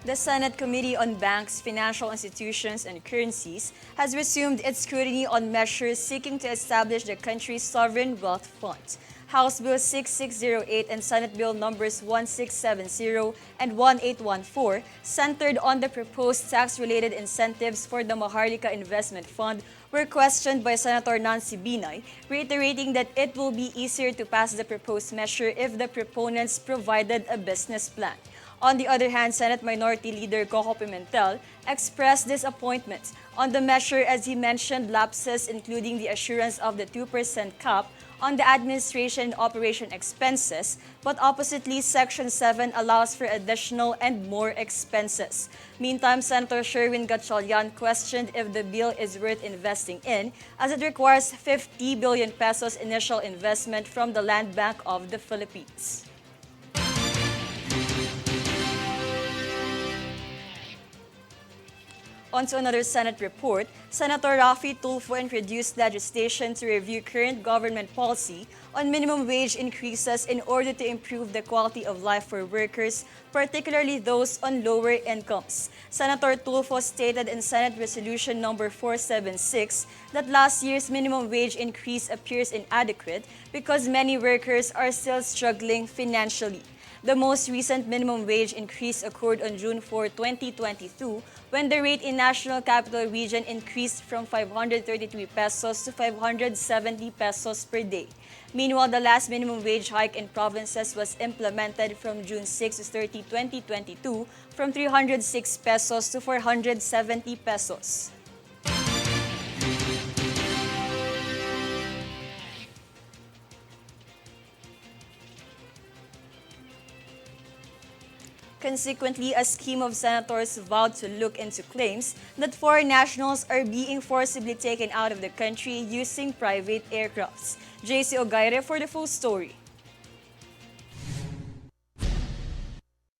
The Senate Committee on Banks, Financial Institutions, and Currencies has resumed its scrutiny on measures seeking to establish the country's sovereign wealth fund. House Bill 6608 and Senate Bill numbers 1670 and 1814 centered on the proposed tax-related incentives for the Maharlika Investment Fund were questioned by Senator Nancy Binay, reiterating that it will be easier to pass the proposed measure if the proponents provided a business plan. On the other hand, Senate Minority Leader Coco Pimentel expressed disappointment on the measure as he mentioned lapses including the assurance of the 2% cap on the administration and operation expenses, but oppositely, Section 7 allows for additional and more expenses. Meantime, Senator Sherwin Gatchalian questioned if the bill is worth investing in, as it requires 50 billion pesos initial investment from the Land Bank of the Philippines. On to another Senate report, Senator Raffy Tulfo introduced legislation to review current government policy on minimum wage increases in order to improve the quality of life for workers, particularly those on lower incomes. Senator Tulfo stated in Senate Resolution number 476 that last year's minimum wage increase appears inadequate because many workers are still struggling financially. The most recent minimum wage increase occurred on June 4, 2022, when the rate in National Capital Region increased from 533 pesos to 570 pesos per day. Meanwhile, the last minimum wage hike in provinces was implemented from June 6 to 30, 2022, from 306 pesos to 470 pesos. Consequently, a scheme of senators vowed to look into claims that foreign nationals are being forcibly taken out of the country using private aircrafts. JC Ogaire for the full story.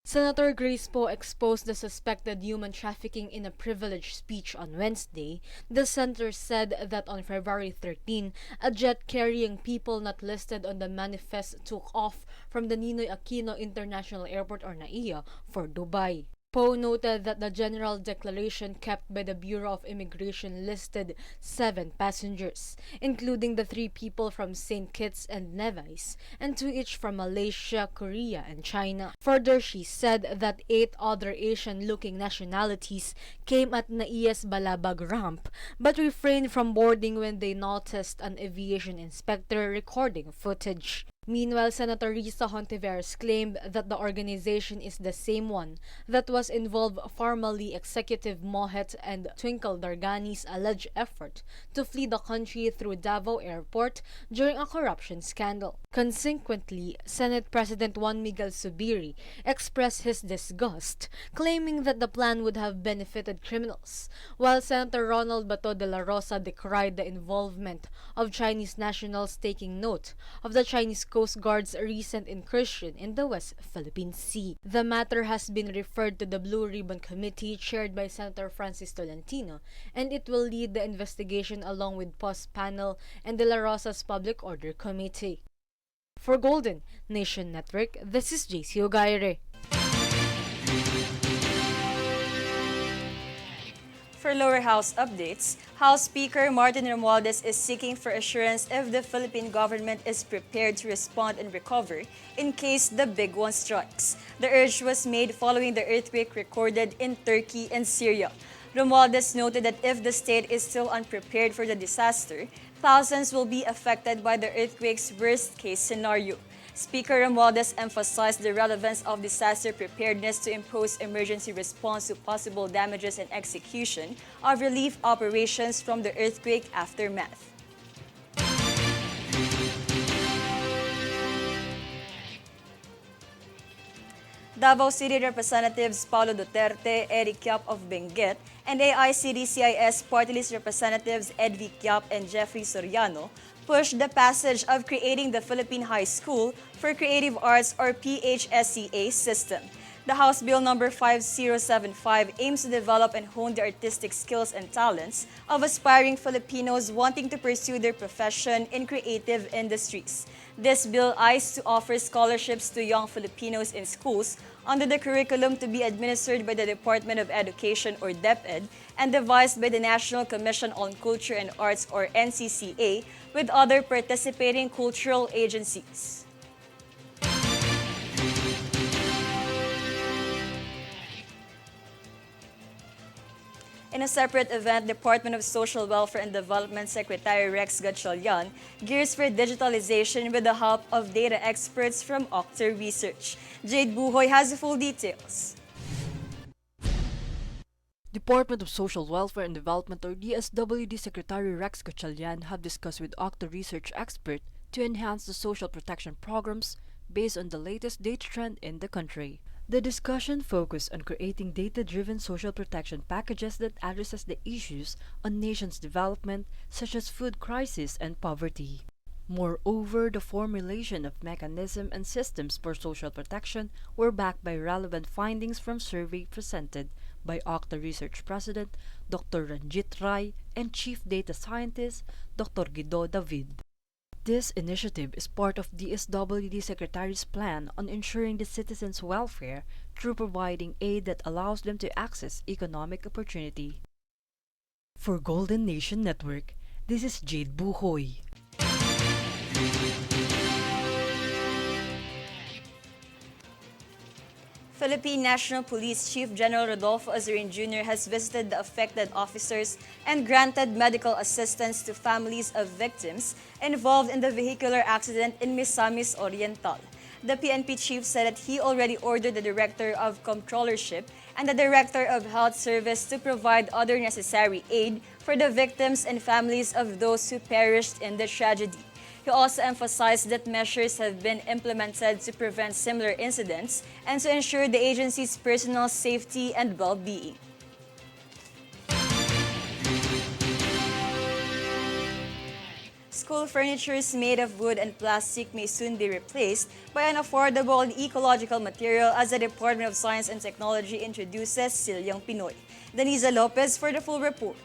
Senator Grace Poe exposed the suspected human trafficking in a privileged speech on Wednesday. The senator said that on February 13, a jet carrying people not listed on the manifest took off from the Ninoy Aquino International Airport or NAIA for Dubai. Poe noted that the general declaration kept by the Bureau of Immigration listed 7 passengers, including the 3 people from St. Kitts and Nevis, and 2 each from Malaysia, Korea, and China. Further, she said that 8 other Asian-looking nationalities came at NAIA's Balabag ramp, but refrained from boarding when they noticed an aviation inspector recording footage. Meanwhile, Senator Risa Hontiveros claimed that the organization is the same one that was involved formerly Executive Mohet and Twinkle Dargani's alleged effort to flee the country through Davao Airport during a corruption scandal. Consequently, Senate President Juan Miguel Zubiri expressed his disgust, claiming that the plan would have benefited criminals, while Senator Ronald Bato de la Rosa decried the involvement of Chinese nationals, taking note of the Chinese Coast Guard's recent incursion in the West Philippine Sea. The matter has been referred to the Blue Ribbon Committee chaired by Senator Francis Tolentino, and it will lead the investigation along with Post Panel and De La Rosa's Public Order Committee. For Golden Nation Network, this is JC Ogaire. For lower house updates, House Speaker Martin Romualdez is seeking for assurance if the Philippine government is prepared to respond and recover in case the big one strikes. The urge was made following the earthquake recorded in Turkey and Syria. Romualdez noted that if the state is still unprepared for the disaster, thousands will be affected by the earthquake's worst-case scenario. Speaker Romualdez emphasized the relevance of disaster preparedness to impose emergency response to possible damages and execution of relief operations from the earthquake aftermath. Davao City Representatives Paulo Duterte, Eric Yap of Benguet, and AICD-CIS Party List Representatives Edvic Yap and Jeffrey Soriano pushed the passage of creating the Philippine High School for Creative Arts or PHSCA system. The House Bill number 5075 aims to develop and hone the artistic skills and talents of aspiring Filipinos wanting to pursue their profession in creative industries. This bill aims to offer scholarships to young Filipinos in schools under the curriculum to be administered by the Department of Education or DepEd and devised by the National Commission on Culture and Arts or NCCA with other participating cultural agencies. In a separate event, Department of Social Welfare and Development Secretary Rex Gatchalian gears for digitalization with the help of data experts from Octa Research. Jade Buhoy has the full details. Department of Social Welfare and Development or DSWD Secretary Rex Gatchalian have discussed with Octa Research expert to enhance the social protection programs based on the latest data trend in the country. The discussion focused on creating data-driven social protection packages that addresses the issues on nation's development such as food crisis and poverty. Moreover, the formulation of mechanism and systems for social protection were backed by relevant findings from survey presented by Octa Research President Dr. Ranjit Rai and Chief Data Scientist Dr. Guido David. This initiative is part of DSWD Secretary's plan on ensuring the citizens' welfare through providing aid that allows them to access economic opportunity. For Golden Nation Network, this is Jade Buhoy. Philippine National Police Chief General Rodolfo Azurin Jr. has visited the affected officers and granted medical assistance to families of victims involved in the vehicular accident in Misamis Oriental. The PNP chief said that he already ordered the Director of Comptrollership and the Director of Health Service to provide other necessary aid for the victims and families of those who perished in the tragedy. He also emphasized that measures have been implemented to prevent similar incidents and to ensure the agency's personal safety and well-being. School furniture made of wood and plastic may soon be replaced by an affordable and ecological material as the Department of Science and Technology introduces Silyang Pinoy. Denisa Lopez for the full report.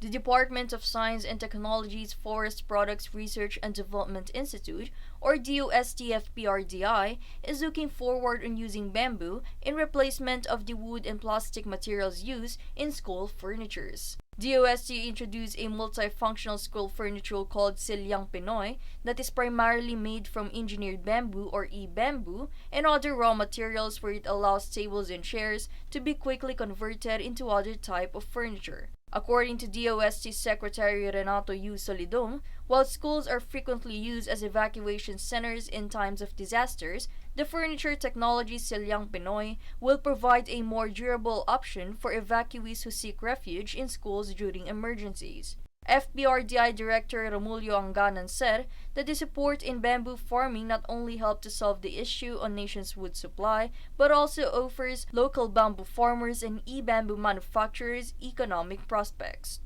The Department of Science and Technology's Forest Products Research and Development Institute, or DOSTFPRDI, is looking forward on using bamboo in replacement of the wood and plastic materials used in school furnitures. DOST introduced a multifunctional school furniture called Silyang Pinoy that is primarily made from engineered bamboo or e-bamboo and other raw materials where it allows tables and chairs to be quickly converted into other type of furniture. According to DOST Secretary Renato U. Solidum, while schools are frequently used as evacuation centers in times of disasters, the furniture technology Silyang Pinoy will provide a more durable option for evacuees who seek refuge in schools during emergencies. FBRDI Director Romulo Anganan said that the support in bamboo farming not only helped to solve the issue on nation's wood supply, but also offers local bamboo farmers and e-bamboo manufacturers economic prospects.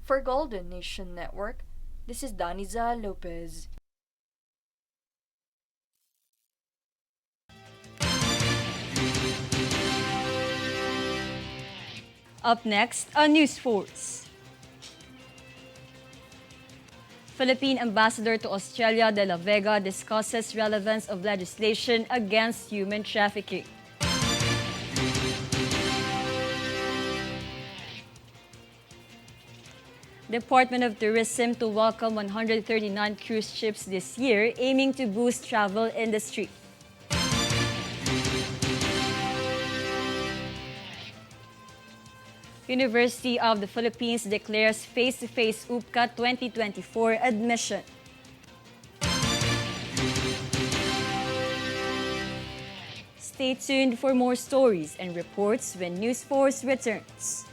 For Golden Nation Network, this is Daniza Lopez. Up next, on News Force. Philippine Ambassador to Australia De La Vega discusses relevance of legislation against human trafficking. Department of Tourism to welcome 139 cruise ships this year, aiming to boost travel industry. University of the Philippines declares face-to-face UPCA 2024 admission. Stay tuned for more stories and reports when News Force returns.